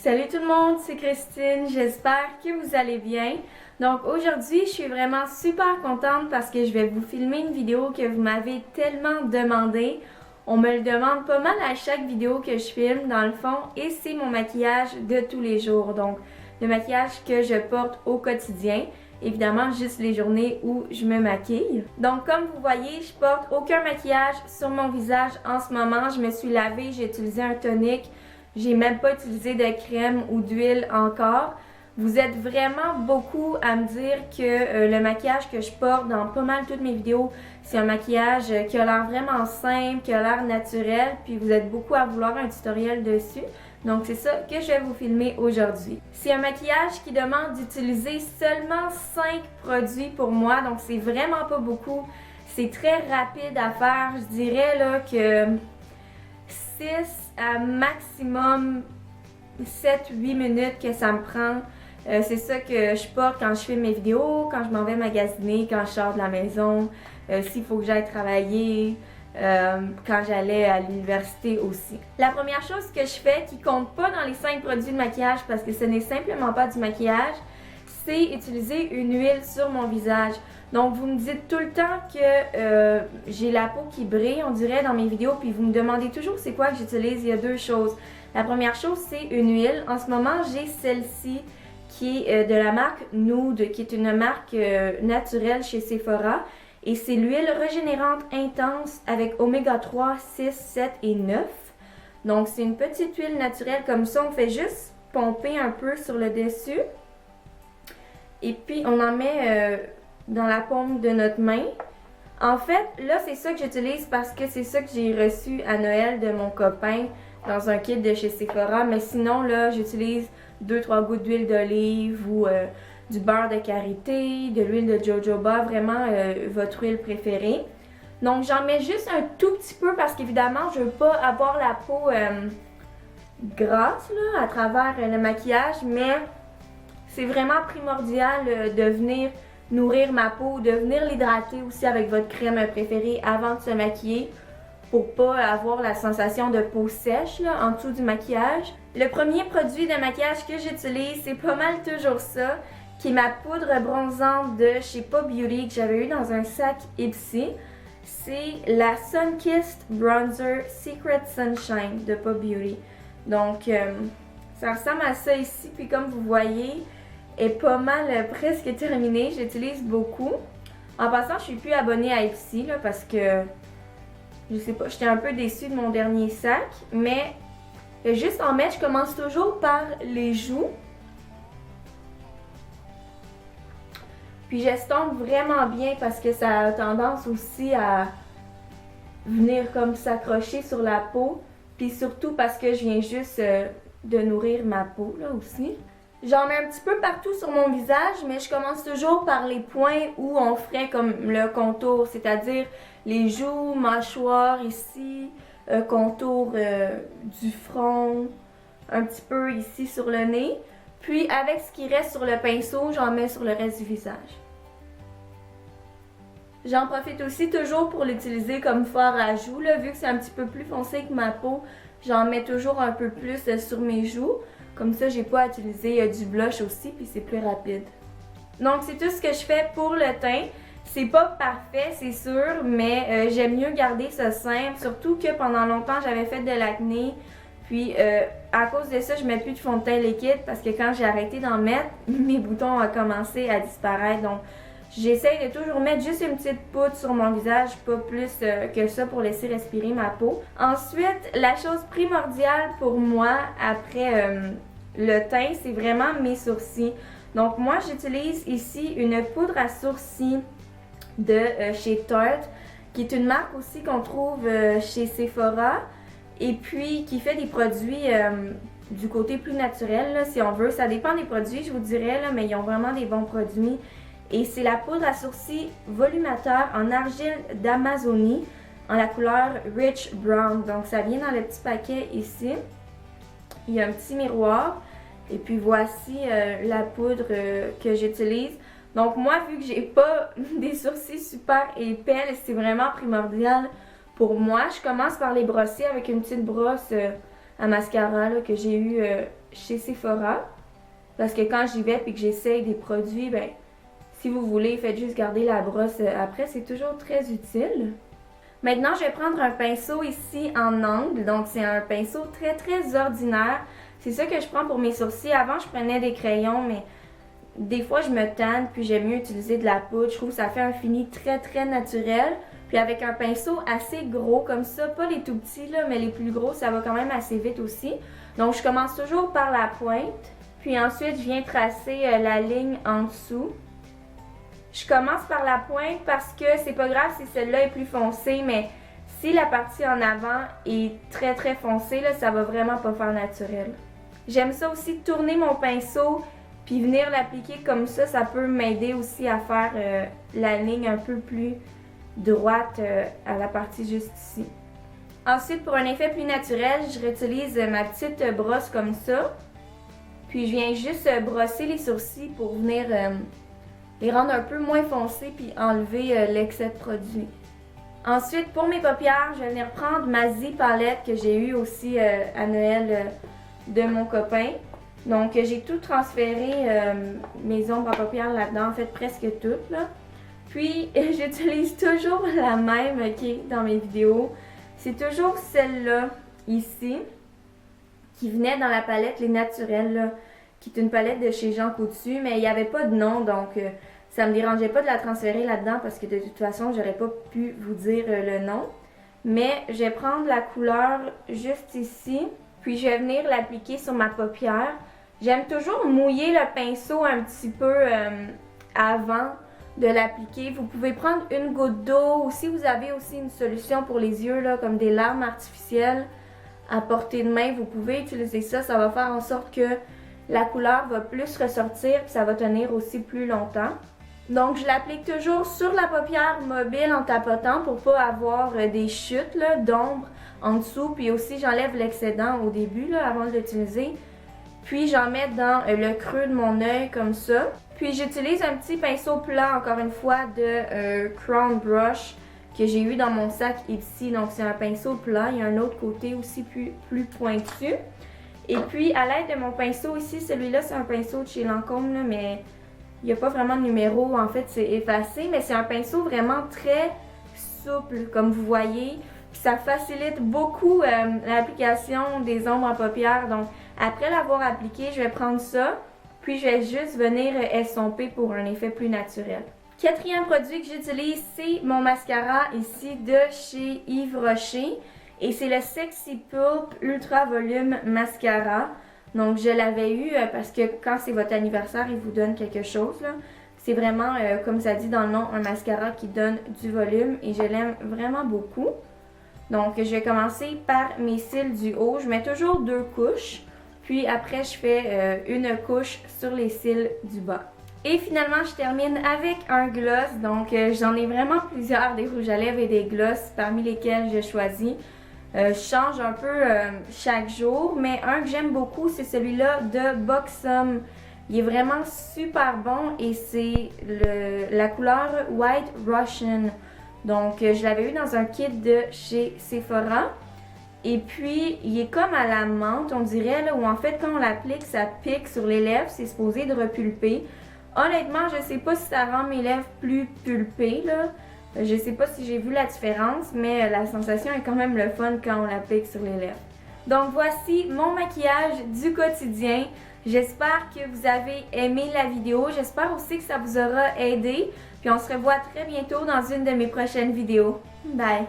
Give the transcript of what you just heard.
Salut tout le monde, c'est Christine, j'espère que vous allez bien. Donc aujourd'hui, je suis vraiment super contente parce que je vais vous filmer une vidéo que vous m'avez tellement demandé. On me le demande pas mal à chaque vidéo que je filme dans le fond et c'est mon maquillage de tous les jours. Donc le maquillage que je porte au quotidien. Évidemment, juste les journées où je me maquille. Donc comme vous voyez, je porte aucun maquillage sur mon visage en ce moment. Je me suis lavée, j'ai utilisé un tonique. J'ai même pas utilisé de crème ou d'huile encore. Vous êtes vraiment beaucoup à me dire que le maquillage que je porte dans pas mal toutes mes vidéos, c'est un maquillage qui a l'air vraiment simple, qui a l'air naturel, puis vous êtes beaucoup à vouloir un tutoriel dessus. Donc c'est ça que je vais vous filmer aujourd'hui. C'est un maquillage qui demande d'utiliser seulement 5 produits pour moi, donc c'est vraiment pas beaucoup. C'est très rapide à faire, je dirais là que 6 à maximum 7-8 minutes que ça me prend. C'est ça que je porte quand je fais mes vidéos, quand je m'en vais magasiner, quand je sors de la maison, s'il faut que j'aille travailler, quand j'allais à l'université aussi. La première chose que je fais qui compte pas dans les 5 produits de maquillage parce que ce n'est simplement pas du maquillage, c'est utiliser une huile sur mon visage. Donc vous me dites tout le temps que j'ai la peau qui brille, on dirait dans mes vidéos, puis vous me demandez toujours c'est quoi que j'utilise. Il y a deux choses. La première chose c'est une huile. En ce moment j'ai celle-ci qui est de la marque Nude, qui est une marque naturelle chez Sephora. Et c'est l'huile régénérante intense avec oméga 3, 6, 7 et 9. Donc c'est une petite huile naturelle comme ça, on fait juste pomper un peu sur le dessus. Et puis on en met dans la paume de notre main. En fait, là c'est ça que j'utilise parce que c'est ça que j'ai reçu à Noël de mon copain dans un kit de chez Sephora. Mais sinon là, j'utilise 2-3 gouttes d'huile d'olive ou du beurre de karité, de l'huile de jojoba, vraiment votre huile préférée. Donc j'en mets juste un tout petit peu parce qu'évidemment je veux pas avoir la peau grasse là, à travers le maquillage, mais c'est vraiment primordial de venir nourrir ma peau, de venir l'hydrater aussi avec votre crème préférée avant de se maquiller pour pas avoir la sensation de peau sèche là, en dessous du maquillage. Le premier produit de maquillage que j'utilise, c'est pas mal toujours ça, qui est ma poudre bronzante de chez Pop Beauty que j'avais eu dans un sac Ipsy. C'est la Sunkissed Bronzer Secret Sunshine de Pop Beauty. Donc ça ressemble à ça ici, puis comme vous voyez, est pas mal presque terminée. J'utilise beaucoup. En passant, je suis plus abonnée à Ipsy là, parce que je sais pas, j'étais un peu déçue de mon dernier sac, mais juste en mettre, je commence toujours par les joues. Puis j'estompe vraiment bien parce que ça a tendance aussi à venir comme s'accrocher sur la peau. Puis surtout parce que je viens juste de nourrir ma peau là aussi. J'en mets un petit peu partout sur mon visage, mais je commence toujours par les points où on ferait comme le contour, c'est-à-dire les joues, mâchoire ici, contour du front, un petit peu ici sur le nez. Puis avec ce qui reste sur le pinceau, j'en mets sur le reste du visage. J'en profite aussi toujours pour l'utiliser comme fard à joues, là, vu que c'est un petit peu plus foncé que ma peau, j'en mets toujours un peu plus sur mes joues. Comme ça, j'ai pas à utiliser du blush aussi, puis c'est plus rapide. Donc c'est tout ce que je fais pour le teint. C'est pas parfait, c'est sûr, mais j'aime mieux garder ça simple. Surtout que pendant longtemps, j'avais fait de l'acné. Puis à cause de ça, je mets plus de fond de teint liquide parce que quand j'ai arrêté d'en mettre, mes boutons ont commencé à disparaître. Donc j'essaye de toujours mettre juste une petite poudre sur mon visage, pas plus que ça pour laisser respirer ma peau. Ensuite, la chose primordiale pour moi après le teint, c'est vraiment mes sourcils. Donc moi, j'utilise ici une poudre à sourcils de chez Tarte, qui est une marque aussi qu'on trouve chez Sephora. Et puis qui fait des produits du côté plus naturel, là, si on veut. Ça dépend des produits, je vous dirais, là, mais ils ont vraiment des bons produits. Et c'est la poudre à sourcils volumateur en argile d'Amazonie, en la couleur Rich Brown. Donc ça vient dans le petit paquet ici. Il y a un petit miroir. Et puis voici la poudre que j'utilise. Donc moi, vu que j'ai pas des sourcils super épais, c'est vraiment primordial pour moi. Je commence par les brosser avec une petite brosse à mascara là, que j'ai eu chez Sephora. Parce que quand j'y vais et que j'essaye des produits, ben si vous voulez, faites juste garder la brosse après, c'est toujours très utile. Maintenant, je vais prendre un pinceau ici en angle, donc c'est un pinceau très ordinaire. C'est ça que je prends pour mes sourcils. Avant, je prenais des crayons, mais des fois, je me tanne, puis j'aime mieux utiliser de la poudre. Je trouve que ça fait un fini très naturel. Puis avec un pinceau assez gros comme ça, pas les tout petits, là, mais les plus gros, ça va quand même assez vite aussi. Donc, je commence toujours par la pointe, puis ensuite, je viens tracer la ligne en dessous. Je commence par la pointe parce que c'est pas grave si celle-là est plus foncée, mais si la partie en avant est très foncée, là, ça va vraiment pas faire naturel. J'aime ça aussi tourner mon pinceau puis venir l'appliquer comme ça peut m'aider aussi à faire la ligne un peu plus droite à la partie juste ici. Ensuite, pour un effet plus naturel, je réutilise ma petite brosse comme ça. Puis je viens juste brosser les sourcils pour venir les rendre un peu moins foncés puis enlever l'excès de produit. Ensuite, pour mes paupières, je vais venir prendre ma Z palette que j'ai eue aussi à Noël de mon copain. Donc, j'ai tout transféré mes ombres à paupières là-dedans, en fait presque toutes là. Puis, j'utilise toujours la même qui est dans mes vidéos. C'est toujours celle-là, ici, qui venait dans la palette Les Naturels, là, qui est une palette de chez Jean Coutu, mais il n'y avait pas de nom, donc ça me dérangeait pas de la transférer là-dedans parce que de toute façon, j'aurais pas pu vous dire le nom. Mais je vais prendre la couleur juste ici, puis je vais venir l'appliquer sur ma paupière. J'aime toujours mouiller le pinceau un petit peu avant de l'appliquer. Vous pouvez prendre une goutte d'eau ou si vous avez aussi une solution pour les yeux, là, comme des larmes artificielles à portée de main, vous pouvez utiliser ça. Ça va faire en sorte que la couleur va plus ressortir et ça va tenir aussi plus longtemps. Donc, je l'applique toujours sur la paupière mobile en tapotant pour pas avoir des chutes d'ombre en dessous. Puis aussi, j'enlève l'excédent au début là, avant de l'utiliser. Puis, j'en mets dans le creux de mon œil comme ça. Puis, j'utilise un petit pinceau plat, encore une fois, de Crown Brush que j'ai eu dans mon sac ici. Donc, c'est un pinceau plat. Il y a un autre côté aussi plus pointu. Et puis, à l'aide de mon pinceau ici, celui-là, c'est un pinceau de chez Lancôme, là, mais il n'y a pas vraiment de numéro. En fait, c'est effacé, mais c'est un pinceau vraiment très souple, comme vous voyez. Puis ça facilite beaucoup l'application des ombres en paupières. Donc, après l'avoir appliqué, je vais prendre ça, puis je vais juste venir estomper pour un effet plus naturel. Quatrième produit que j'utilise, c'est mon mascara ici de chez Yves Rocher. Et c'est le Sexy Pulp Ultra Volume Mascara. Donc, je l'avais eu parce que quand c'est votre anniversaire, il vous donne quelque chose. C'est vraiment, comme ça dit dans le nom, un mascara qui donne du volume et je l'aime vraiment beaucoup. Donc, je vais commencer par mes cils du haut. Je mets toujours 2 couches. Puis après, je fais une couche sur les cils du bas. Et finalement, je termine avec un gloss. Donc, j'en ai vraiment plusieurs, des rouges à lèvres et des gloss, parmi lesquels je choisis. Je change un peu chaque jour, mais un que j'aime beaucoup, c'est celui-là de Buxom. Il est vraiment super bon et c'est la couleur White Russian. Donc, je l'avais eu dans un kit de chez Sephora. Et puis, il est comme à la menthe, on dirait, là, où en fait, quand on l'applique, ça pique sur les lèvres. C'est supposé de repulper. Honnêtement, je sais pas si ça rend mes lèvres plus pulpées, là. Je sais pas si j'ai vu la différence, mais la sensation est quand même le fun quand on l'applique sur les lèvres. Donc voici mon maquillage du quotidien. J'espère que vous avez aimé la vidéo. J'espère aussi que ça vous aura aidé. Puis on se revoit très bientôt dans une de mes prochaines vidéos. Bye!